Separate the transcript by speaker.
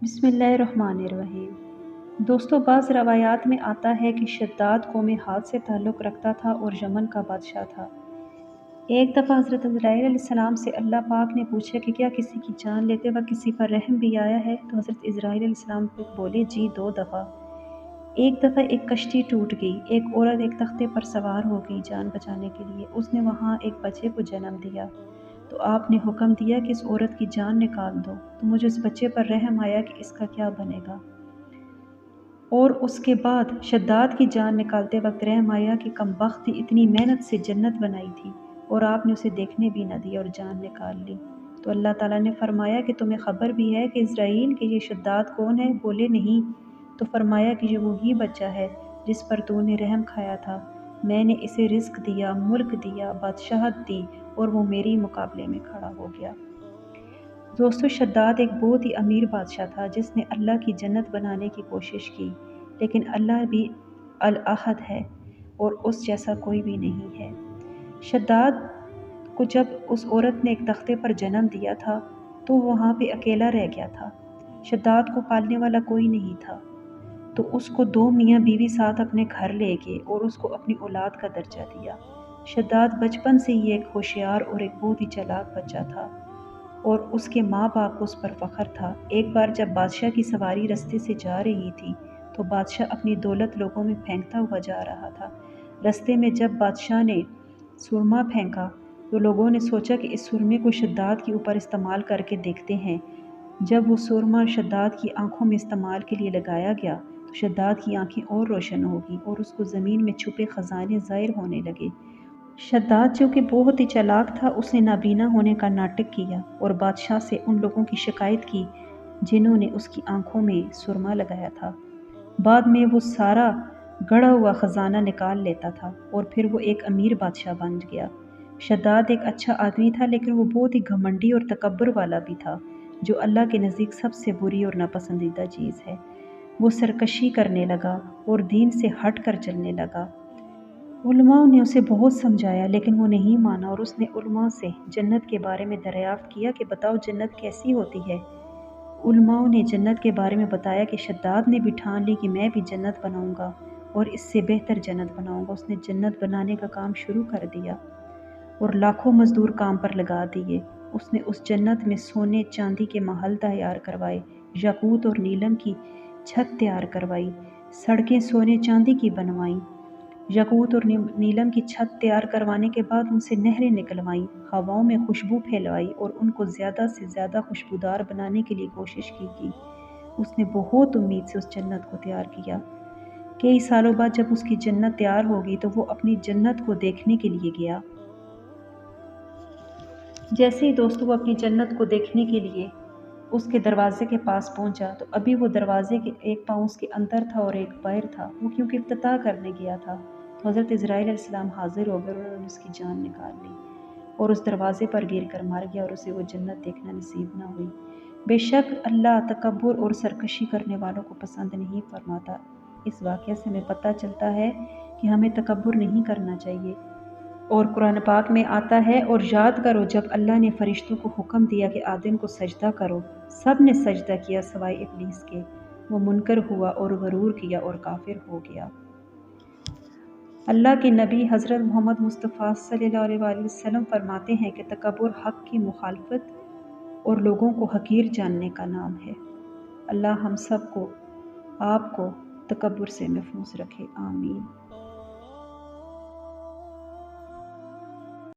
Speaker 1: بسم اللہ الرحمن الرحیم۔ دوستو، بعض روایات میں آتا ہے کہ شداد قوم ہاد سے تعلق رکھتا تھا اور یمن کا بادشاہ تھا۔ ایک دفعہ حضرت عزرائیل علیہ السلام سے اللہ پاک نے پوچھا کہ کیا کسی کی جان لیتے وقت کسی پر رحم بھی آیا ہے؟ تو حضرت عزرائیل علیہ السلام بولے، جی 2 دفعہ۔ ایک دفعہ ایک کشتی ٹوٹ گئی، ایک عورت ایک تختے پر سوار ہو گئی جان بچانے کے لیے، اس نے وہاں ایک بچے کو جنم دیا، تو آپ نے حکم دیا کہ اس عورت کی جان نکال دو، تو مجھے اس بچے پر رحم آیا کہ اس کا کیا بنے گا۔ اور اس کے بعد شداد کی جان نکالتے وقت رحم آیا کہ کم بخت نے اتنی محنت سے جنت بنائی تھی اور آپ نے اسے دیکھنے بھی نہ دی اور جان نکال لی۔ تو اللہ تعالیٰ نے فرمایا کہ تمہیں خبر بھی ہے کہ اسرائیل کے یہ شداد کون ہے؟ بولے نہیں۔ تو فرمایا کہ یہ وہی بچہ ہے جس پر تو نے رحم کھایا تھا، میں نے اسے رزق دیا، ملک دیا، بادشاہت دی اور وہ میری مقابلے میں کھڑا ہو گیا۔ دوستو، شداد ایک بہت ہی امیر بادشاہ تھا جس نے اللہ کی جنت بنانے کی کوشش کی، لیکن اللہ بھی الاحد ہے اور اس جیسا کوئی بھی نہیں ہے۔ شداد کو جب اس عورت نے ایک تختے پر جنم دیا تھا تو وہ وہاں پہ اکیلا رہ گیا تھا۔ شداد کو پالنے والا کوئی نہیں تھا، تو اس کو 2 میاں بیوی ساتھ اپنے گھر لے گئے اور اس کو اپنی اولاد کا درجہ دیا۔ شداد بچپن سے ہی ایک ہوشیار اور ایک بہت ہی چالاک بچہ تھا اور اس کے ماں باپ کو اس پر فخر تھا۔ ایک بار جب بادشاہ کی سواری رستے سے جا رہی تھی تو بادشاہ اپنی دولت لوگوں میں پھینکتا ہوا جا رہا تھا۔ رستے میں جب بادشاہ نے سرما پھینکا تو لوگوں نے سوچا کہ اس سرمے کو شداد کے اوپر استعمال کر کے دیکھتے ہیں۔ جب وہ سرما شداد کی آنکھوں میں استعمال کے لیے لگایا گیا تو شداد کی آنکھیں اور روشن ہو گئیں اور اس کو زمین میں چھپے خزانے ظاہر ہونے لگے۔ شداد جو کہ بہت ہی چالاک تھا، اس نے نابینا ہونے کا ناٹک کیا اور بادشاہ سے ان لوگوں کی شکایت کی جنہوں نے اس کی آنکھوں میں سرما لگایا تھا۔ بعد میں وہ سارا گڑھا ہوا خزانہ نکال لیتا تھا اور پھر وہ ایک امیر بادشاہ بن گیا۔ شداد ایک اچھا آدمی تھا، لیکن وہ بہت ہی گھمنڈی اور تکبر والا بھی تھا، جو اللہ کے نزدیک سب سے بری اور ناپسندیدہ چیز ہے۔ وہ سرکشی کرنے لگا اور دین سے ہٹ کر چلنے لگا۔ علماء نے اسے بہت سمجھایا لیکن وہ نہیں مانا اور اس نے علماء سے جنت کے بارے میں دریافت کیا کہ بتاؤ جنت کیسی ہوتی ہے۔ علماء نے جنت کے بارے میں بتایا کہ شداد نے بھی ٹھان لی کہ میں بھی جنت بناؤں گا اور اس سے بہتر جنت بناؤں گا۔ اس نے جنت بنانے کا کام شروع کر دیا اور لاکھوں مزدور کام پر لگا دیے۔ اس نے اس جنت میں سونے چاندی کے محل تیار کروائے، یاقوت اور نیلم کی چھت تیار کروائی، سڑکیں سونے چاندی کی بنوائیں۔ یاقوت اور نیلم کی چھت تیار کروانے کے بعد ان سے نہریں نکلوائیں، ہواؤں میں خوشبو پھیلوائی اور ان کو زیادہ سے زیادہ خوشبودار بنانے کے لیے کوشش کی۔ اس نے بہت امید سے اس جنت کو تیار کیا۔ کئی سالوں بعد جب اس کی جنت تیار ہو گئی تو وہ اپنی جنت کو دیکھنے کے لیے گیا۔ جیسے ہی دوستوں وہ اپنی جنت کو دیکھنے کے لیے اس کے دروازے کے پاس پہنچا تو ابھی وہ دروازے کے ایک پاؤں اس کے اندر تھا اور ایک باہر تھا، وہ کیونکہ افتتاح کرنے گیا تھا۔ تو حضرت عزرائیل علیہ السلام حاضر ہو گئے اور انہوں نے اس کی جان نکال لی اور اس دروازے پر گر کر مر گیا اور اسے وہ جنت دیکھنا نصیب نہ ہوئی۔ بے شک اللہ تکبر اور سرکشی کرنے والوں کو پسند نہیں فرماتا۔ اس واقعہ سے ہمیں پتہ چلتا ہے کہ ہمیں تکبر نہیں کرنا چاہیے۔ اور قرآن پاک میں آتا ہے، اور یاد کرو جب اللہ نے فرشتوں کو حکم دیا کہ آدم کو سجدہ کرو، سب نے سجدہ کیا سوائے ابلیس کے، وہ منکر ہوا اور غرور کیا اور کافر ہو گیا۔ اللہ کے نبی حضرت محمد مصطفیٰ صلی اللہ علیہ وآلہ وسلم فرماتے ہیں کہ تکبر حق کی مخالفت اور لوگوں کو حقیر جاننے کا نام ہے۔ اللہ ہم سب کو، آپ کو تکبر سے محفوظ رکھے، آمین۔